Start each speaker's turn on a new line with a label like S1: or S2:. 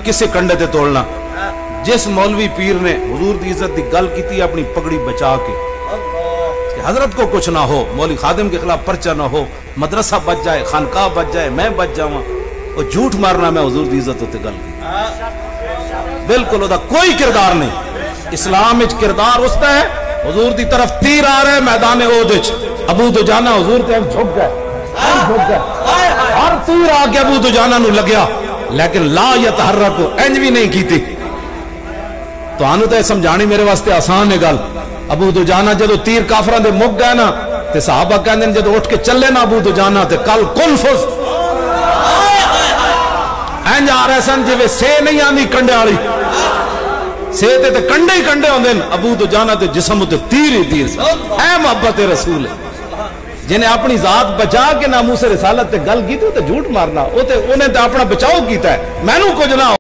S1: کسے کنڈے تے توڑنا. جس مولوی پیر نے حضور دی عزت دی گل کیتی اپنی پگڑی بچا کے کہ حضرت کو کچھ نہ ہو، مولوی خادم کے خلاف پرچہ نہ ہو، مدرسہ بچ جائے، خانقاہ بچ جائے، میں بچ جاؤں، وہ جھوٹ مارنا میں حضور دی عزت تے گل کی بالکل وہ کوئی کردار نہیں. اسلام وچ کردار اس دا ہے حضور دی طرف تیر آ رہے میدان احد وچ، ابو دجانہ حضور تے جھک گئے، ہر تیر آ کے ابو دجانہ نو لگیا لیکن لا یتحرک انج بھی نہیں کیتی. تو آنو تے سمجھانی میرے واسطے آسان ہے گل. ابو دجانہ جدو تیر کافران دے مک گئے نا تے صحابہ کہندے جدو اٹھ کے چلے نا ابو دجانہ تے کل کن فز انج آ رہے سن جویں سے نہیں آندی کنڈے والی، سے تے کنڈے ہی کنڈے ہوندے نے، ابو دجانہ تے جسم تے تیر ہی تیر سن. اے محبت رسول ہے جنہیں اپنی ذات بچا کے ناموس رسالت تے گل کی تے جھوٹ مارنا، وہ تے انہیں تے اپنا بچاؤ کیتا ہے، میں نو کچھ نہ